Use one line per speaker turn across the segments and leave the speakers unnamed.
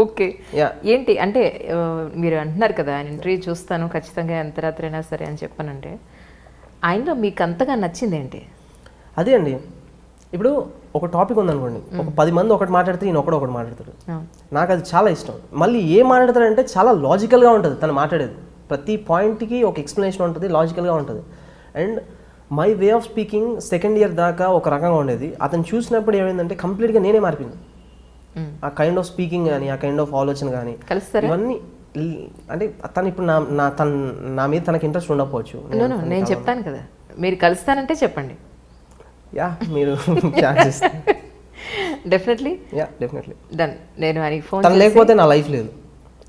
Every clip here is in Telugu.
ఓకే. ఏంటి అంటే మీరు అంటున్నారు కదా ఆయన ఇంటర్వ్యూ చూస్తాను ఖచ్చితంగా ఎంత రాత్రి అయినా సరే అని చెప్పానంటే ఆయనలో మీకు అంతగా నచ్చింది ఏంటి?
అదే అండి, ఇప్పుడు ఒక టాపిక్ ఉందనుకోండి, ఒక 10 మంది ఒకటి మాట్లాడితే ఈయన ఒకటి మాట్లాడతాడు. నాకు అది చాలా ఇష్టం. మళ్ళీ ఏం మాట్లాడతాడంటే చాలా లాజికల్గా ఉంటుంది తను మాట్లాడేది. ప్రతి పాయింట్కి ఒక ఎక్స్ప్లెనేషన్ ఉంటుంది, లాజికల్గా ఉంటుంది. And my way of speaking second year దాకా ఒక రకంగా ఉండేది. అతను చూసినప్పుడు ఏమైందంటే కంప్లీట్గా నేనే మారిపోయింది. ఆ కైండ్ ఆఫ్ స్పీకింగ్ కానీ, ఆ కైండ్ ఆఫ్ ఆలోచన కానీ, ఇవన్నీ అంటే తను ఇప్పుడు నా మీద తనకి ఇంట్రెస్ట్ ఉండకపోవచ్చు.
నేను చెప్తాను కదా, మీరు కలుస్తానంటే చెప్పండి.
యా, మీరు
డెఫినెట్లీ డన్. నేను ఆయనకి ఫోన్
తను లేకపోతే నా లైఫ్ లేదు.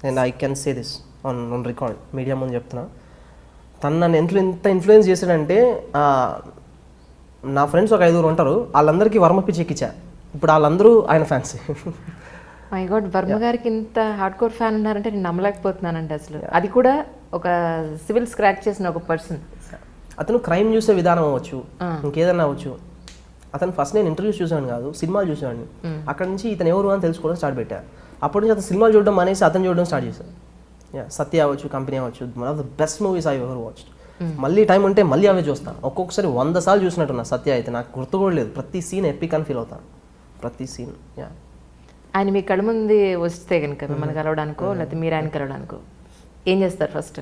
And I can say this on record, media ముందు చెప్తున్నా. తను నన్ను ఎంత ఇన్ఫ్లుయెన్స్ చేశాడంటే, నా ఫ్రెండ్స్ ఒక 5 ఉంటారు, వాళ్ళందరికీ వర్మ పిచ్చి ఎక్కించా. ఇప్పుడు వాళ్ళందరూ ఆయన ఫ్యాన్స్.
మై గాడ్, వర్మ గారికి ఇంత హార్డ్ కోర్ ఫ్యాన్ ఉన్నారంటే నేను నమ్మలేకపోతున్నానండి అసలు. అది కూడా ఒక సివిల్ స్క్రాచ్ చేసిన ఒక పర్సన్.
అతను క్రైమ్ చూసే విధానం అవ్వచ్చు, ఇంకేదన్నా అవ్వచ్చు. అతను ఫస్ట్ నేను ఇంటర్వ్యూస్ చూసాను కాదు, సినిమాలు చూసేవాడిని. అక్కడ నుంచి ఇతను ఎవరు అని తెలుసుకోవడం స్టార్ట్ పెట్టాను. అప్పటి నుంచి అతను సినిమాలు చూడడం అనేసి అతను చూడడం స్టార్ట్ చేశాను. సత్య అవ్వచ్చు, కంపెనీ అవ్వచ్చు, one of the best movies I ever watched. మళ్ళీ టైం ఉంటే మళ్ళీ అవే చూస్తాను. ఒక్కొక్కసారి 100 సార్లు చూసినట్టున్నా. సత్య అయితే నాకు గుర్తు కూడా లేదు. ప్రతి సీన్ ఎపిక్ అని ఫీల్ అవుతాను, ప్రతి సీన్.
ఆయన మీ కళ్ళ ముందు వస్తే కనుక మిమ్మల్ని కలవడానికో లేకపోతే మీరు ఆయన కలవడానికో ఏం చేస్తారు ఫస్ట్?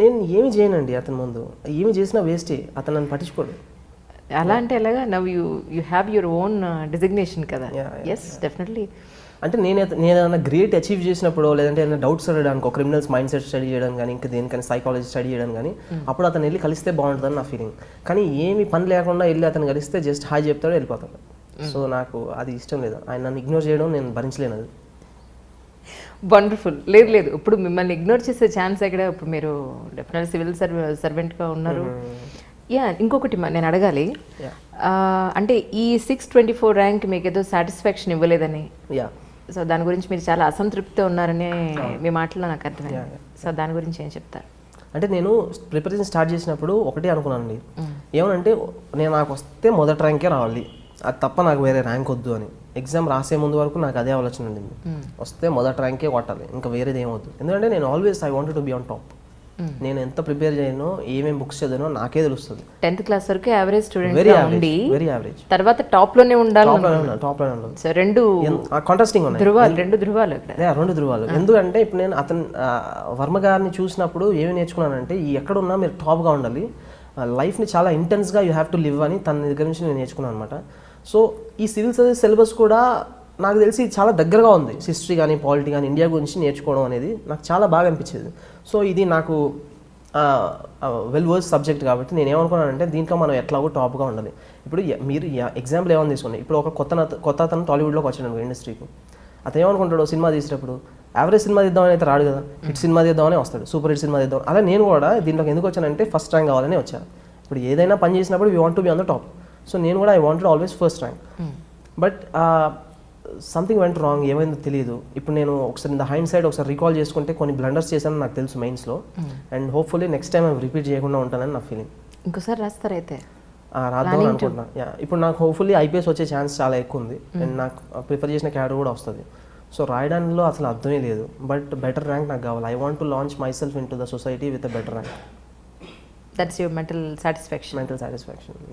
నేను ఏమి చేయనండి అతని ముందు. ఏమి చేసినా వేస్టే, అతను నన్ను పట్టించుకోడు.
అలా అంటే ఎలాగా? Now you have your own designation కదా. Yes, definitely.
అంటే నేను ఏదైనా గ్రేట్ అచీవ్ చేసినప్పుడు, లేదంటే ఏదైనా డౌట్స్ అడగడానికి, ఒక క్రిమినల్స్ మైండ్ సెట్ స్టడీ చేయడం కానీ, ఇంకా దేనికని సైకాలజీ స్టడీ చేయడం కానీ, అప్పుడు అతను వెళ్ళి కలిస్తే బాగుంటుందని నా ఫీలింగ్. కానీ ఏమి పని లేకుండా వెళ్ళి అతను కలిస్తే జస్ట్ హాయ్ చెప్తాడు, వెళ్ళిపోతాడు. సో నాకు అది ఇష్టం లేదు. ఆయన నన్ను ఇగ్నోర్ చేయడం నేను భరించలేను. అది
వండర్ఫుల్. లేదు, ఇప్పుడు మిమ్మల్ని ఇగ్నోర్ చేసే ఛాన్స్ ఎక్కడ? ఇప్పుడు మీరు డెఫినెట్లీ సివిల్ సర్వెంట్గా ఉన్నారు. ఇంకొకటి నేను అడగాలి, అంటే ఈ 624 ర్యాంక్ మీకు ఏదో సాటిస్ఫాక్షన్ ఇవ్వలేదని, సో దాని గురించి మీరు చాలా అసంతృప్తితో ఉన్నారని మీ మాటలో నాకు అర్థమైంది. సో దాని గురించి ఏం చెప్తారు?
అంటే నేను ప్రిపరేషన్ స్టార్ట్ చేసినప్పుడు ఒకటే అనుకున్నానండి, ఏమనంటే నాకు వస్తే మొదటి ర్యాంకే రావాలి, అది తప్ప నాకు వేరే ర్యాంక్ వద్దు అని. ఎగ్జామ్ రాసే ముందు వరకు నాకు అదే ఆలోచన ఉండింది, వస్తే మొదటి ర్యాంకే కొట్టాలి, ఇంకా వేరేది ఏమొద్దు. ఎందుకంటే నేను always I wanted to be on top. నేను ఎంత ప్రిపేర్ చేయను, ఏమేమి బుక్స్ చదివానో నాకే తెలుస్తుంది.
10th క్లాస్ వరకు యావరేజ్ స్టూడెంట్,
వెరీ యావరేజ్.
తర్వాత టాప్ లోనే ఉండాలి. సో రెండు
కాంట్రాస్టింగ్ ఉన్నాయి,
రెండు ధృవాలు.
ఎందుకంటే ఇప్పుడు నేను అతను వర్మ గారిని చూసినప్పుడు ఏమి నేర్చుకున్నానంటే, ఎక్కడున్నా మీరు టాప్గా ఉండాలి, లైఫ్ని చాలా ఇంటెన్స్గా యూ హ్యావ్ టు లివ్ అని తన దగ్గర నుంచి నేను నేర్చుకున్నాను అనమాట. సో ఈ సివిల్ సర్వీస్ సిలబస్ కూడా నాకు తెలిసి చాలా దగ్గరగా ఉంది. హిస్టరీ కానీ, పాలిటీ కానీ, ఇండియా గురించి నేర్చుకోవడం అనేది నాకు చాలా బాగా అనిపించేది. సో ఇది నాకు వెల్ వర్స్ సబ్జెక్ట్ కాబట్టి నేను ఏమనుకున్నానంటే, దీంట్లో మనం ఎట్లాగో టాప్గా ఉండాలి. ఇప్పుడు మీరు ఎగ్జాంపుల్ ఏమని తీసుకోండి, ఇప్పుడు ఒక కొత్త అతను టాలీవుడ్లోకి వచ్చాడు ఇండస్ట్రీకి. అతను ఏమనుకుంటాడు, సినిమా తీసేటప్పుడు యావరేజ్ సినిమా తీద్దామని అయితే రాడు కదా, హిట్ సినిమా తీద్దామని వస్తాడు, సూపర్ హిట్ సినిమా తీద్దాం. అలా నేను కూడా దీంట్లోకి ఎందుకు వచ్చానంటే ఫస్ట్ ర్యాంక్ కావాలని వచ్చాను. ఇప్పుడు ఏదైనా పని చేసినప్పుడు we want to be on the top. So నేను కూడా I wanted always first rank. But something went wrong, ఏమైందో తెలియదు. ఇప్పుడు నేను ఒకసారి ఇన్ ద హైండ్ సైడ్ ఒకసారి రీకాల్ చేసుకుంటే కొన్ని బ్లండర్స్ చేశానని నాకు తెలుసు మైండ్స్లో. And hopefully next time repeat చేయకుండా ఉంటానని నా ఫీలింగ్.
ఇంకోసారి రాస్తారైతే
రాద్దామని అనుకుంటున్నా. ఇప్పుడు నాకు హోప్ఫుల్లీ ఐపీఎస్ వచ్చే ఛాన్స్ చాలా ఎక్కువ ఉంది. అండ్ నాకు ప్రిఫర్ చేసిన క్యాడర్ కూడా వస్తుంది. సో రాయడంలో అసలు అర్థమే లేదు. బట్ బెటర్ ర్యాంక్ నాకు కావాలి. I want to launch my self in to the society with a better rank.
That's your mental satisfaction.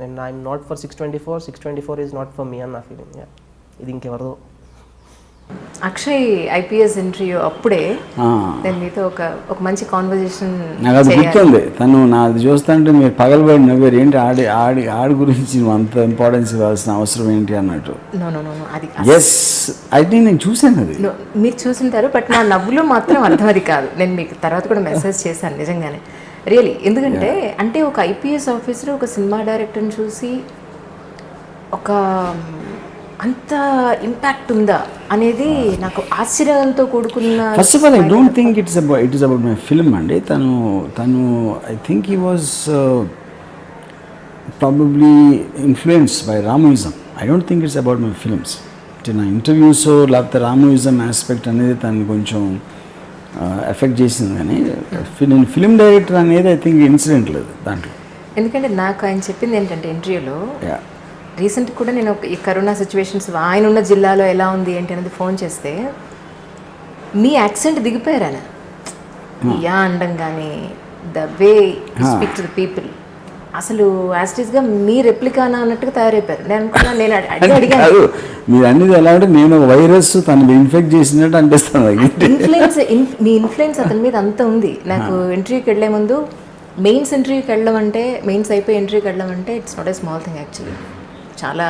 And I'm not for 624. 624 is not for me and నా ఫీలింగ్. ఇది ఇంకెవరదో.
అక్షయ్ ఐపీఎస్ ఇంటర్వ్యూ అప్పుడే నేను మీతో ఒక మంచి కాన్వర్జేషన్
నాకు అది గుర్తుంది. తను నాది చూస్తుంటే మీరు పగలబడి నవ్వారు, ఏంటి ఆడి గురించి నువ్వు అంత ఇంపార్టెన్స్ ఇవ్వాల్సిన అవసరం ఏంటి అన్నట్టు.
అది
ఎస్, అయితే నేను చూశాను. అది
మీరు చూసింటారు, బట్ నా నవ్వులో మాత్రం అర్థం అది కాదు. నేను మీకు తర్వాత కూడా మెసేజ్ చేశాను నిజంగానే, రియలీ. ఎందుకంటే అంటే ఒక ఐపీఎస్ ఆఫీసర్ ఒక సినిమా డైరెక్టర్ని చూసి ఒక అంత ఇంపాక్ట్ ఉందా అనేది నాకు ఆశ్చర్యంతో కూడుకున్న.
First of all I don't think it is about my film అండి. తను I think he was probably influenced by రామోయిజం. I don't think it's about my films. నా ఇంటర్వ్యూస్ లేకపోతే రామోయిజం ఆస్పెక్ట్ అనేది తను కొంచెం ఎఫెక్ట్ చేసింది. కానీ నేను ఫిల్మ్ డైరెక్టర్ అనేది ఐ థింక్ ఇన్సిడెంట్ లేదు దాంట్లో.
ఎందుకంటే నాకు ఆయన చెప్పింది ఏంటంటే ఇంటర్వ్యూలో, రీసెంట్ కూడా నేను ఈ కరోనా సిచ్యువేషన్స్ ఆయన ఉన్న జిల్లాలో ఎలా ఉంది ఏంటి అనేది ఫోన్ చేస్తే మీ యాక్సెంట్ దిగిపోయారు ఆయన. యా అండం కానీ the way speak to the people అసలు యాస్టీస్గా మీ రెప్లికానా అన్నట్టుగా తయారైపోయారు. నేను అనుకున్నా, నేను అడిగాను
మీరు అన్నది ఎలా అంటే నేను వైరస్ తను ఇన్ఫెక్ట్ చేసినట్టు అనిపిస్తుంది.
మీ ఇన్ఫ్లుయెన్స్ అతని మీద అంత ఉంది. నాకు ఇంటర్వ్యూకి వెళ్ళే ముందు మెయిన్స్ ఇంటర్వ్యూకి వెళ్ళడం అంటే, మెయిన్స్ అయిపోయి ఇంటర్వ్యూకి వెళ్ళడం అంటే it's not a small thing actually. చాలా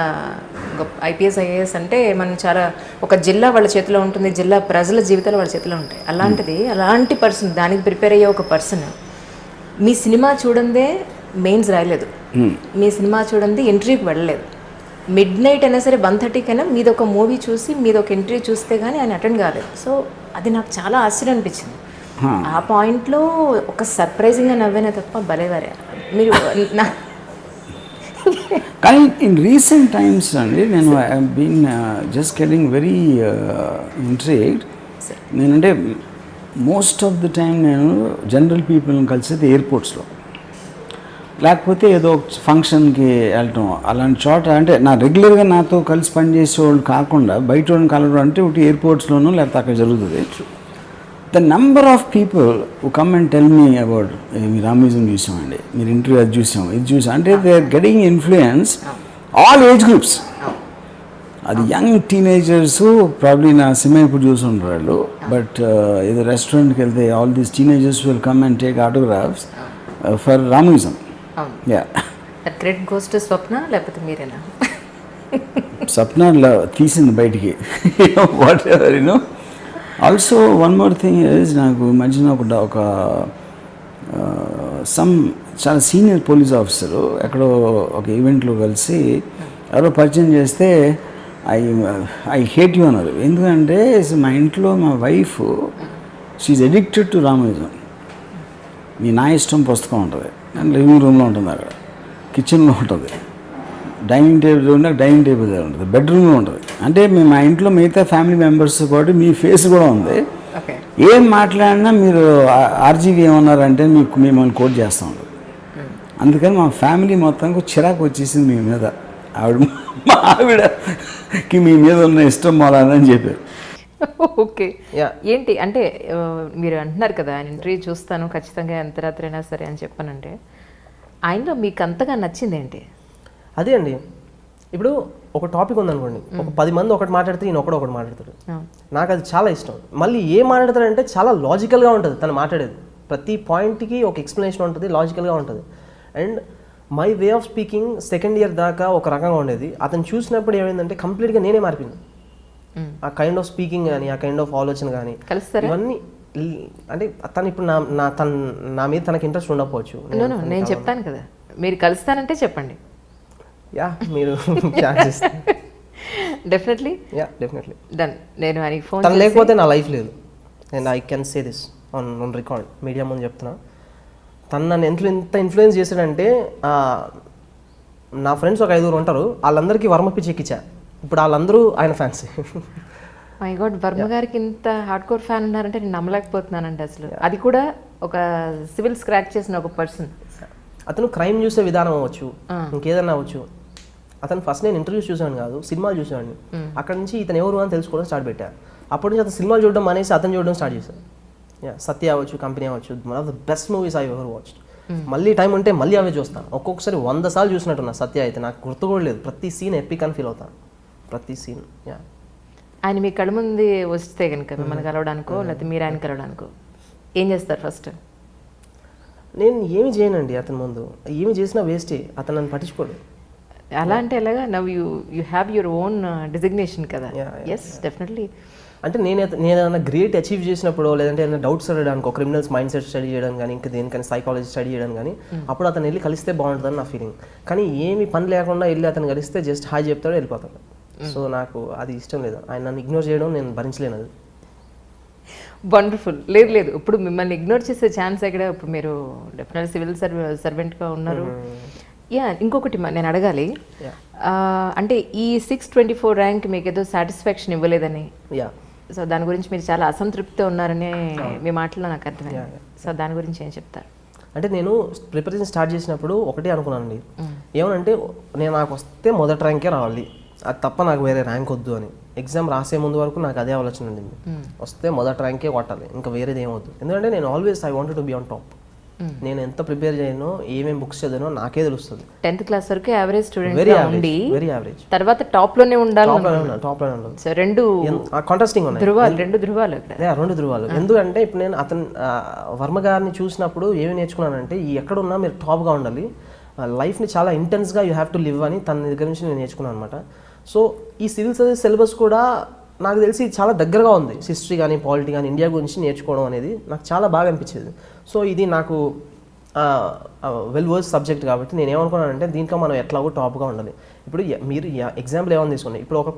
గొప్ప ఐపీఎస్ ఐఏఎస్ అంటే మనం చాలా ఒక జిల్లా వాళ్ళ చేతిలో ఉంటుంది, జిల్లా ప్రజల జీవితాలు వాళ్ళ చేతిలో ఉంటాయి. అలాంటిది అలాంటి పర్సన్ దానికి ప్రిపేర్ అయ్యే ఒక పర్సన్ మీ సినిమా చూడందే మెయిన్స్ రాయలేదు, మీ సినిమా చూడండి ఇంటర్వ్యూకి వెళ్ళలేదు, మిడ్ నైట్ అయినా సరే 1:30 కైనా మీది ఒక మూవీ చూసి మీది ఒక ఇంటర్వ్యూ చూస్తే కానీ ఆయన అటెండ్ కాలేదు. సో అది నాకు చాలా ఆశ్చర్యం అనిపించింది. ఆ పాయింట్లో ఒక సర్ప్రైజింగ్గా నవ్వేనే తప్ప భలేవారే మీరు.
కానీ ఇన్ రీసెంట్ టైమ్స్ అండి నేను I been just getting very intrigued. నేనంటే మోస్ట్ ఆఫ్ ది టైం నేను జనరల్ పీపుల్ని కలిసేది ఎయిర్పోర్ట్స్లో, లేకపోతే ఏదో ఫంక్షన్కి వెళ్ళటం అలాంటి చోట. అంటే నా రెగ్యులర్గా నాతో కలిసి పనిచేసే వాళ్ళు కాకుండా బయట వాళ్ళని కలవడం అంటే ఒకటి ఎయిర్పోర్ట్స్లోనూ లేకపోతే అక్కడ జరుగుతుంది. The number of people who come and tell me about మీరు రామ్యూజియం చూసామండి, మీరు ఇంటర్వ్యూ అది చూసాం, ఇది చూసాం అంటే they are getting influence all age groups. అది యంగ్ టీనేజర్స్ ప్రాబ్లీ నా సినిమా ఇప్పుడు చూసుంటారు వాళ్ళు, బట్ ఏదో రెస్టారెంట్కి వెళ్తే all these teenagers will come and take autographs for రామ్యూజియం.
క్రెడిట్ గోస్ టు స్వప్న లేకపోతే మీరేనా?
స్వప్న తీసింది బయటికి. Whatever you know. Also one more thing is నాకు మధ్యన ఒక సమ్ చాలా సీనియర్ పోలీస్ ఆఫీసరు ఎక్కడో ఒక ఈవెంట్లో కలిసి ఎవరో పరిచయం చేస్తే ఐ హేట్ యూ అన్నారు. ఎందుకంటే మా ఇంట్లో మా వైఫ్ షీఈ్ అడిక్టెడ్ టు రామ్యూజియం. మీ నా ఇష్టం పుస్తకం ఉంటుంది, లివింగ్ రూమ్లో ఉంటుంది, అక్కడ కిచెన్లో ఉంటుంది, డైనింగ్ టేబుల్ ఉంటే డైనింగ్ టేబుల్ దగ్గర ఉంటుంది, బెడ్రూమ్లో ఉంటుంది. అంటే మేము మా ఇంట్లో మిగతా ఫ్యామిలీ మెంబర్స్తో పాటు మీ ఫేస్ కూడా ఉంది. ఏం మాట్లాడినా మీరు ఆర్జీవి ఏమన్నారంటే మీకు మిమ్మల్ని కోట్ చేస్తూ ఉంటుంది. అందుకని మా ఫ్యామిలీ మొత్తానికి చిరాకు వచ్చేసింది మీ మీద. మా ఆవిడకి మీ మీద ఉన్న ఇష్టం మొలని చెప్పారు.
ఓకే, ఏంటి అంటే మీరు అంటున్నారు కదా ఆయన ఇంటర్వ్యూ చూస్తాను ఖచ్చితంగా ఎంత రాత్రి అయినా సరే అని చెప్పానంటే ఆయనలో మీకు అంతగా నచ్చింది ఏంటి?
అదే అండి, ఇప్పుడు ఒక టాపిక్ ఉందనుకోండి, ఒక 10 మంది ఒకటి మాట్లాడితే ఈయన ఒకటి మాట్లాడతాడు. నాకు అది చాలా ఇష్టం. మళ్ళీ ఏం మాట్లాడతాడంటే చాలా లాజికల్గా ఉంటుంది తను మాట్లాడేది. ప్రతి పాయింట్కి ఒక ఎక్స్ప్లెనేషన్ ఉంటుంది, లాజికల్గా ఉంటుంది. And my way of speaking second year దాకా ఒక రకంగా ఉండేది. అతను చూసినప్పుడు ఏమైందంటే కంప్లీట్గా నేనే మారిపోయింది. ఆ కైండ్ ఆఫ్ స్పీకింగ్ కానీ, ఆ కైండ్ ఆఫ్ ఆలోచన కానీ, ఇవన్నీ అంటే తను ఇప్పుడు నా మీద తనకి ఇంట్రెస్ట్ ఉండకపోవచ్చు.
నేను చెప్తాను కదా, మీరు కలుస్తానంటే చెప్పండి.
యా మీరు
డెఫినెట్లీ డన్. నేను ఆయనకి ఫోన్
తను లేకపోతే నా లైఫ్ లేదు. And I can say this on record, media ముందు చెప్తున్నా. తను నన్ను ఎంత ఇన్ఫ్లుయెన్స్ చేశాడంటే నా ఫ్రెండ్స్ ఒక 5 ఉంటారు, వాళ్ళందరికీ వర్మ పిచ్చి ఎక్కించా. ఇప్పుడు వాళ్ళందరూ ఆయన ఫ్యాన్స్.
మై గాడ్, వర్మ గారికి ఇంత హార్డ్ కోర్ ఫ్యాన్ ఉన్నారంటే నేను నమ్మలేకపోతున్నానండి అసలు. అది కూడా ఒక సివిల్ స్క్రాచ్ చేసిన ఒక పర్సన్.
అతను క్రైమ్ చూసే విధానం అవ్వచ్చు, ఇంకేదన్నా అవ్వచ్చు. అతను ఫస్ట్ నేను ఇంటర్వ్యూస్ చూసాను కాదు, సినిమాలు చూసాను. అక్కడ నుంచి ఇతను ఎవరు అని తెలుసుకోవడం స్టార్ట్ పెట్టా. అప్పటి నుంచి అతను సినిమాలు చూడడం అనేసి అతను చూడడం స్టార్ట్ చేశాను. సత్య అవ్వచ్చు, కంపెనీ అవ్వచ్చు, one of the best movies I ever watched. మళ్ళీ టైం ఉంటే మళ్ళీ అవే చూస్తాను. ఒక్కొక్కసారి 100 సార్లు చూసినట్టున్నా. సత్య అయితే నాకు గుర్తు కూడా లేదు. ప్రతి సీన్ ఎపిక్ అని ఫీల్ అవుతాను, ప్రతి సీన్.
ఆయన మీ కళ్ళ ముందు వస్తే కనుక మిమ్మల్ని కలవడానికో లేకపోతే మీరు ఆయన కలవడానికో ఏం చేస్తారు ఫస్ట్?
నేను ఏమి చేయనండి అతని ముందు. ఏమి చేసినా వేస్టే, అతను నన్ను పట్టించుకోడు.
అలా అంటే ఎలాగా? Now you have your own designation కదా. Yes definitely.
అంటే నేను ఏదైనా గ్రేట్ అచీవ్ చేసినప్పుడు, లేదంటే ఏదైనా డౌట్స్ అడగడానికి, ఒక క్రిమినల్స్ మైండ్ సెట్ స్టడీ చేయడం కానీ, ఇంకా దేనికని సైకాలజీ స్టడీ చేయడం కానీ, అప్పుడు అతను వెళ్ళి కలిస్తే బాగుంటుందని నా ఫీలింగ్. కానీ ఏమి పని లేకుండా వెళ్ళి అతను కలిస్తే జస్ట్ హాయ్ చెప్తాడు, వెళ్ళిపోతాడు. సో నాకు అది ఇష్టం లేదు. ఆయన నన్ను ఇగ్నోర్ చేయడం నేను భరించలేను. అది
వండర్ఫుల్. లేదు ఇప్పుడు మిమ్మల్ని ఇగ్నోర్ చేసే ఛాన్స్ ఎక్కడ? ఇప్పుడు మీరు డెఫినెట్లీ సివిల్ సర్వెంట్గా ఉన్నారు. ఇంకొకటి నేను అడగాలి, అంటే ఈ 624 ర్యాంక్ మీకు ఏదో సాటిస్ఫాక్షన్ ఇవ్వలేదని, సో దాని గురించి మీరు చాలా అసంతృప్తితో ఉన్నారని మీ మాటలో నాకు అర్థమైంది. సో దాని గురించి ఏం చెప్తారు?
అంటే నేను ప్రిపరేషన్ స్టార్ట్ చేసినప్పుడు ఒకటే అనుకున్నానండి, ఏమనంటే నేను నాకు వస్తే మొదటి ర్యాంకే రావాలి, అది తప్ప నాకు వేరే ర్యాంక్ వద్దు అని. ఎగ్జామ్ రాసే ముందు వరకు నాకు అదే ఆలోచన ఉండింది, వస్తే మొదటి ర్యాంకే కొట్టాలి, ఇంకా వేరేది ఏమవుతుంది. ఎందుకంటే నేను always I wanted to be on top. నేను ఎంత ప్రిపేర్ చేయను, ఏమేమి బుక్స్ చదివానో నాకే తెలుస్తుంది.
10th క్లాస్ వరకు యావరేజ్ స్టూడెంట్
వెరీ
ఉండి
వెరీ యావరేజ్,
తర్వాత టాప్ లోనే ఉండాలి.
టాప్లోనే ఉండదు.
సో రెండు
కాంట్రాస్టింగ్ ఉన్నాయి,
ధృవాలు, రెండు ధృవాలు ఇక్కడ.
రెండు ధృవాలు. ఎందుకంటే ఇప్పుడు నేను వర్మ గారిని చూసినప్పుడు ఏమి నేర్చుకున్నానంటే, ఈ ఎక్కడున్నా మీరు టాప్గా ఉండాలి, లైఫ్ని చాలా ఇంటెన్స్గా యూ హ్యావ్ టు లివ్ అని తన దగ్గర నుంచి నేను నేర్చుకున్నాను అనమాట. సో ఈ సివిల్ సర్వీస్ సిలబస్ కూడా నాకు తెలిసి చాలా దగ్గరగా ఉంది. హిస్టరీ కానీ పాలిటీ కానీ ఇండియా గురించి నేర్చుకోవడం అనేది నాకు చాలా బాగా అనిపించేది. సో ఇది నాకు వెల్ వర్స్ సబ్జెక్ట్ కాబట్టి నేను ఏమనుకున్నానంటే, దీంట్లో మనం ఎట్లాగో టాప్గా ఉండాలి. ఇప్పుడు మీరు ఎగ్జాంపుల్ ఏమని తీసుకోండి, ఇప్పుడు ఒక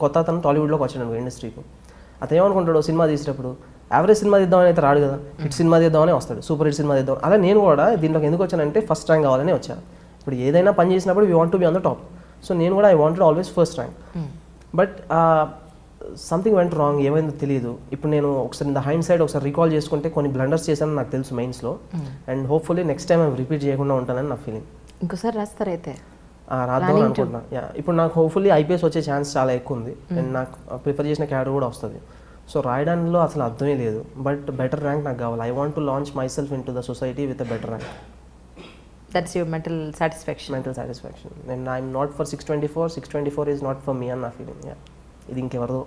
కొత్త అతను టాలీవుడ్లోకి వచ్చాడు ఇండస్ట్రీకి. అతను ఏమనుకుంటాడు, సినిమా తీసేటప్పుడు యావరేజ్ సినిమా తీద్దామని అయితే రాడు కదా, హిట్ సినిమా తీద్దామని వస్తాడు, సూపర్ హిట్ సినిమా తీద్దాం. అలా నేను కూడా దీంట్లోకి ఎందుకు వచ్చానంటే, ఫస్ట్ ర్యాంక్ కావాలని వచ్చాను. ఇప్పుడు ఏదైనా పని చేసినప్పుడు we want to be on the top. So నేను కూడా I wanted always first rank. But something went wrong, ఏమైందో తెలియదు. ఇప్పుడు నేను ఒకసారి ఇన్ ద హైండ్ సైడ్ ఒకసారి రీకాల్ చేసుకుంటే కొన్ని బ్లండర్స్ చేశాను నాకు తెలుసు మెయిన్స్లో. And hopefully next time repeat చేయకుండా ఉంటానని నా ఫీలింగ్.
ఇంకోసారి రాస్తారైతే
రాద్దాం అనుకుంటున్నా. ఇప్పుడు నాకు హోప్ఫుల్లీ ఐపీఎస్ వచ్చే ఛాన్స్ చాలా ఎక్కువ ఉంది. అండ్ నాకు ప్రిఫర్ చేసిన క్యాడర్ కూడా వస్తుంది. సో రాయడంలో అసలు అర్థమే లేదు. బట్ బెటర్ ర్యాంక్ నాకు కావాలి. I want to launch my self in to the society with a better rank.
That's your mental satisfaction.
And I'm not for 624 is not for me అన్న ఫీలింగ్. ఇది ఇంకెవరిదో.